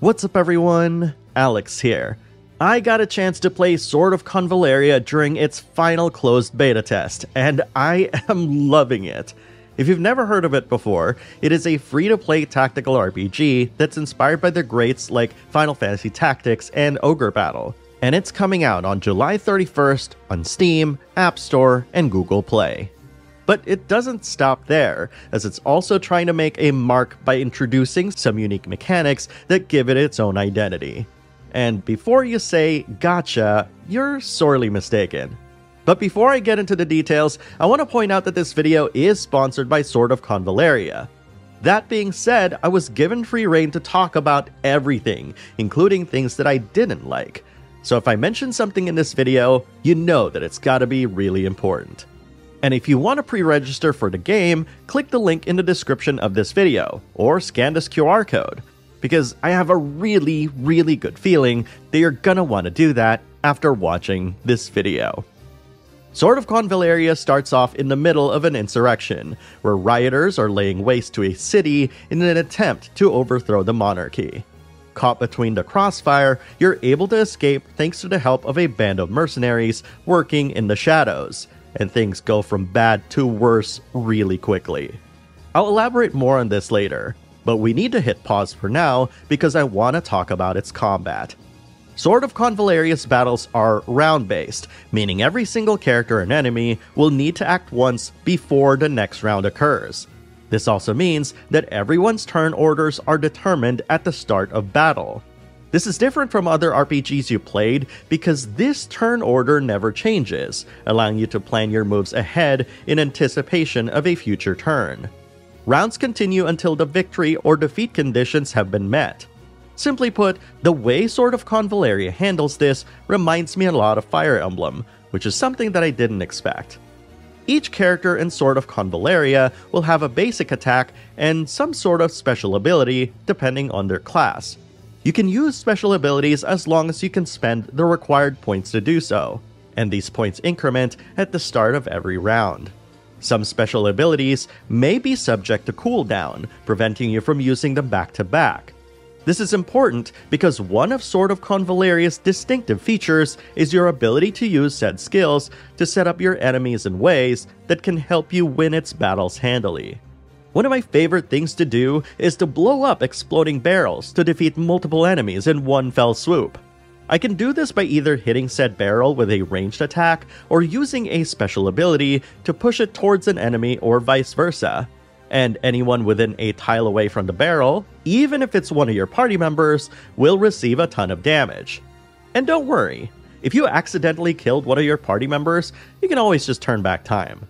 What's up everyone, Alex here. I got a chance to play Sword of Convallaria during its final closed beta test, and I am loving it. If you've never heard of it before, it is a free-to-play tactical RPG that's inspired by the greats like Final Fantasy Tactics and Ogre Battle, and it's coming out on July 31st on Steam, App Store, and Google Play. But it doesn't stop there, as it's also trying to make a mark by introducing some unique mechanics that give it its own identity. And before you say, gotcha, you're sorely mistaken. But before I get into the details, I want to point out that this video is sponsored by Sword of Convallaria. That being said, I was given free reign to talk about everything, including things that I didn't like. So if I mention something in this video, you know that it's gotta be really important. And if you want to pre-register for the game, click the link in the description of this video, or scan this QR code, because I have a really good feeling that you're gonna want to do that after watching this video. Sword of Convallaria starts off in the middle of an insurrection, where rioters are laying waste to a city in an attempt to overthrow the monarchy. Caught between the crossfire, you're able to escape thanks to the help of a band of mercenaries working in the shadows, and things go from bad to worse really quickly. I'll elaborate more on this later, but we need to hit pause for now because I want to talk about its combat. Sword of Convallaria's battles are round-based, meaning every single character and enemy will need to act once before the next round occurs. This also means that everyone's turn orders are determined at the start of battle. This is different from other RPGs you played because this turn order never changes, allowing you to plan your moves ahead in anticipation of a future turn. Rounds continue until the victory or defeat conditions have been met. Simply put, the way Sword of Convallaria handles this reminds me a lot of Fire Emblem, which is something that I didn't expect. Each character in Sword of Convallaria will have a basic attack and some sort of special ability depending on their class. You can use special abilities as long as you can spend the required points to do so, and these points increment at the start of every round. Some special abilities may be subject to cooldown, preventing you from using them back to back. This is important because one of Sword of Convallaria's distinctive features is your ability to use said skills to set up your enemies in ways that can help you win its battles handily. One of my favorite things to do is to blow up exploding barrels to defeat multiple enemies in one fell swoop. I can do this by either hitting said barrel with a ranged attack or using a special ability to push it towards an enemy or vice versa. And anyone within a tile away from the barrel, even if it's one of your party members, will receive a ton of damage. And don't worry, if you accidentally killed one of your party members, you can always just turn back time.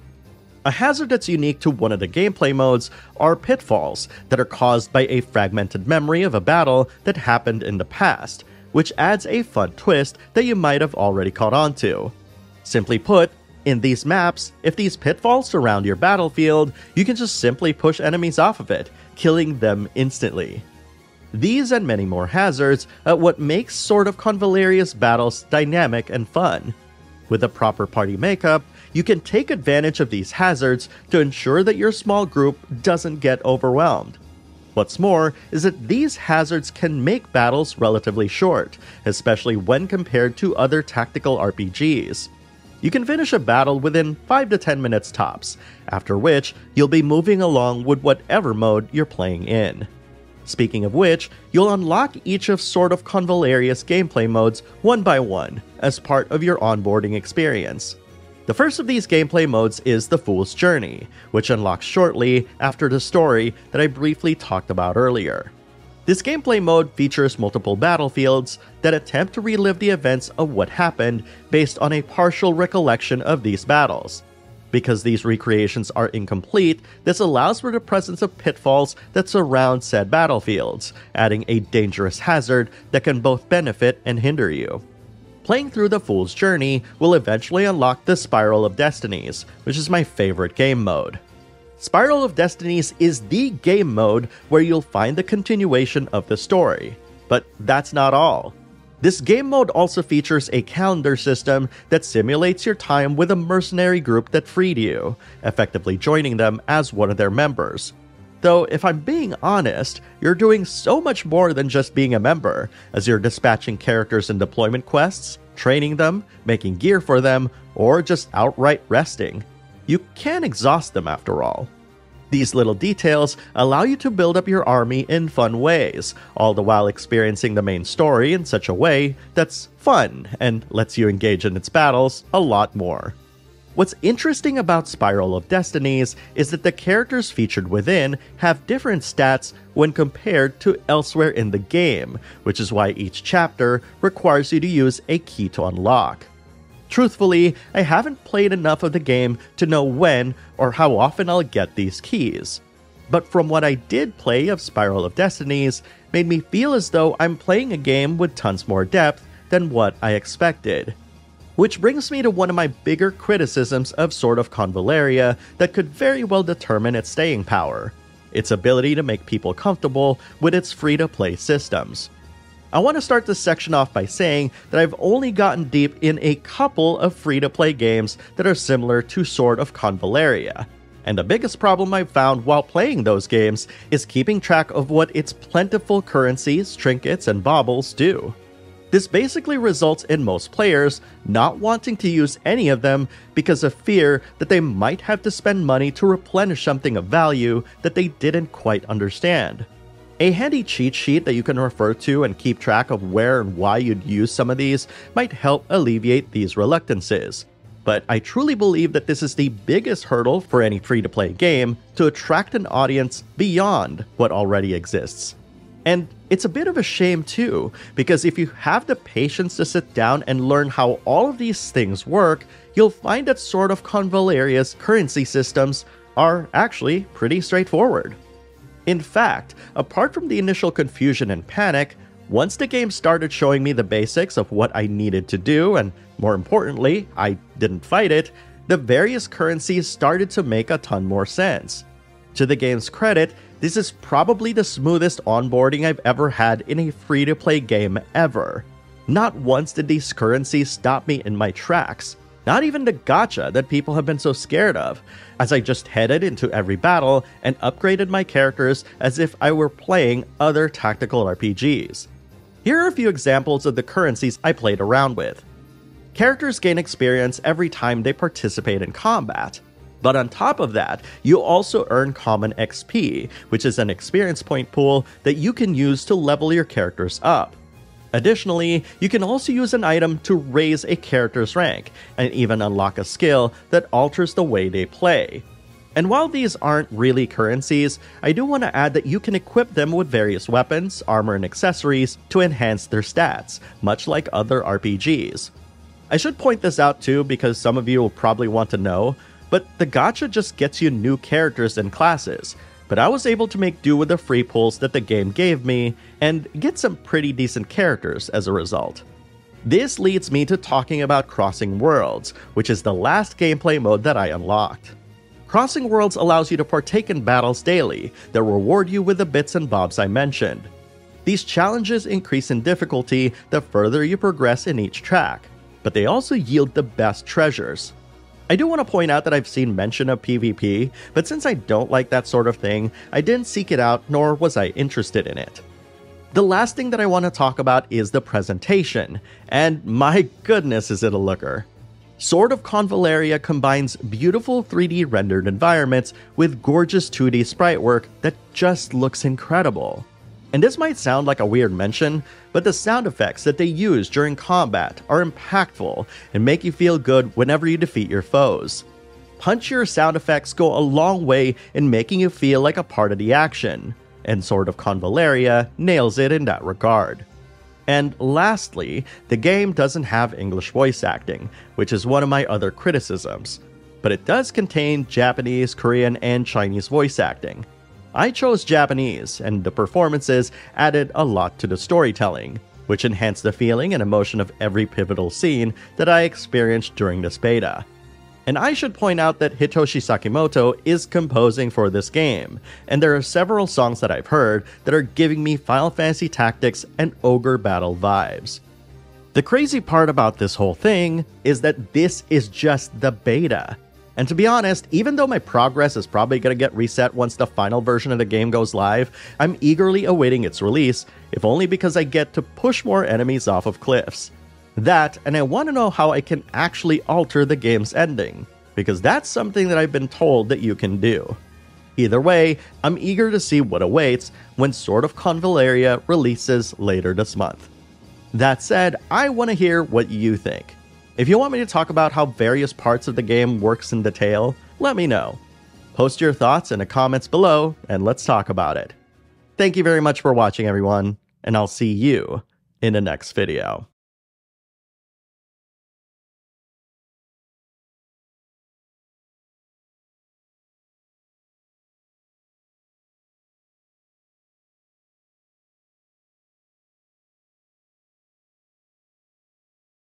A hazard that's unique to one of the gameplay modes are pitfalls that are caused by a fragmented memory of a battle that happened in the past, which adds a fun twist that you might have already caught on to. Simply put, in these maps, if these pitfalls surround your battlefield, you can just simply push enemies off of it, killing them instantly. These and many more hazards are what makes Sword of Convallaria's battles dynamic and fun. With a proper party makeup, you can take advantage of these hazards to ensure that your small group doesn't get overwhelmed. What's more is that these hazards can make battles relatively short, especially when compared to other tactical RPGs. You can finish a battle within 5 to 10 minutes tops, after which you'll be moving along with whatever mode you're playing in. Speaking of which, you'll unlock each of Sword of Convallaria's gameplay modes one by one as part of your onboarding experience. The first of these gameplay modes is the Fool's Journey, which unlocks shortly after the story that I briefly talked about earlier. This gameplay mode features multiple battlefields that attempt to relive the events of what happened based on a partial recollection of these battles. Because these recreations are incomplete, this allows for the presence of pitfalls that surround said battlefields, adding a dangerous hazard that can both benefit and hinder you. Playing through the Fool's Journey will eventually unlock the Spiral of Destinies, which is my favorite game mode. Spiral of Destinies is the game mode where you'll find the continuation of the story. But that's not all. This game mode also features a calendar system that simulates your time with a mercenary group that freed you, effectively joining them as one of their members. Though, if I'm being honest, you're doing so much more than just being a member, as you're dispatching characters in deployment quests, training them, making gear for them, or just outright resting. You can exhaust them after all. These little details allow you to build up your army in fun ways, all the while experiencing the main story in such a way that's fun and lets you engage in its battles a lot more. What's interesting about Spiral of Destinies is that the characters featured within have different stats when compared to elsewhere in the game, which is why each chapter requires you to use a key to unlock. Truthfully, I haven't played enough of the game to know when or how often I'll get these keys. But from what I did play of Spiral of Destinies, made me feel as though I'm playing a game with tons more depth than what I expected. Which brings me to one of my bigger criticisms of Sword of Convallaria that could very well determine its staying power: its ability to make people comfortable with its free-to-play systems. I want to start this section off by saying that I've only gotten deep in a couple of free-to-play games that are similar to Sword of Convallaria, and the biggest problem I've found while playing those games is keeping track of what its plentiful currencies, trinkets, and baubles do. This basically results in most players not wanting to use any of them because of fear that they might have to spend money to replenish something of value that they didn't quite understand. A handy cheat sheet that you can refer to and keep track of where and why you'd use some of these might help alleviate these reluctances. But I truly believe that this is the biggest hurdle for any free-to-play game to attract an audience beyond what already exists. And it's a bit of a shame too, because if you have the patience to sit down and learn how all of these things work, you'll find that Sword of Convallaria's currency systems are actually pretty straightforward. In fact, apart from the initial confusion and panic, once the game started showing me the basics of what I needed to do, and more importantly, I didn't fight it, the various currencies started to make a ton more sense. To the game's credit, this is probably the smoothest onboarding I've ever had in a free-to-play game ever. Not once did these currencies stop me in my tracks. Not even the gacha that people have been so scared of, as I just headed into every battle and upgraded my characters as if I were playing other tactical RPGs. Here are a few examples of the currencies I played around with. Characters gain experience every time they participate in combat. But on top of that, you also earn common XP, which is an experience point pool that you can use to level your characters up. Additionally, you can also use an item to raise a character's rank, and even unlock a skill that alters the way they play. And while these aren't really currencies, I do want to add that you can equip them with various weapons, armor, and accessories to enhance their stats, much like other RPGs. I should point this out too because some of you will probably want to know, but the gacha just gets you new characters and classes, but I was able to make do with the free pulls that the game gave me, and get some pretty decent characters as a result. This leads me to talking about Crossing Worlds, which is the last gameplay mode that I unlocked. Crossing Worlds allows you to partake in battles daily that reward you with the bits and bobs I mentioned. These challenges increase in difficulty the further you progress in each track, but they also yield the best treasures. I do want to point out that I've seen mention of PvP, but since I don't like that sort of thing, I didn't seek it out nor was I interested in it. The last thing that I want to talk about is the presentation, and my goodness is it a looker. Sword of Convallaria combines beautiful 3D rendered environments with gorgeous 2D sprite work that just looks incredible. And this might sound like a weird mention, but the sound effects that they use during combat are impactful and make you feel good whenever you defeat your foes. Punchier sound effects go a long way in making you feel like a part of the action, and Sword of Convallaria nails it in that regard. And lastly, the game doesn't have English voice acting, which is one of my other criticisms, but it does contain Japanese, Korean, and Chinese voice acting. I chose Japanese, and the performances added a lot to the storytelling, which enhanced the feeling and emotion of every pivotal scene that I experienced during this beta. And I should point out that Hitoshi Sakimoto is composing for this game, and there are several songs that I've heard that are giving me Final Fantasy Tactics and Ogre Battle vibes. The crazy part about this whole thing is that this is just the beta. And to be honest, even though my progress is probably going to get reset once the final version of the game goes live, I'm eagerly awaiting its release, if only because I get to push more enemies off of cliffs. That, and I want to know how I can actually alter the game's ending, because that's something that I've been told that you can do. Either way, I'm eager to see what awaits when Sword of Convallaria releases later this month. That said, I want to hear what you think. If you want me to talk about how various parts of the game works in detail, let me know. Post your thoughts in the comments below, and let's talk about it. Thank you very much for watching, everyone, and I'll see you in the next video.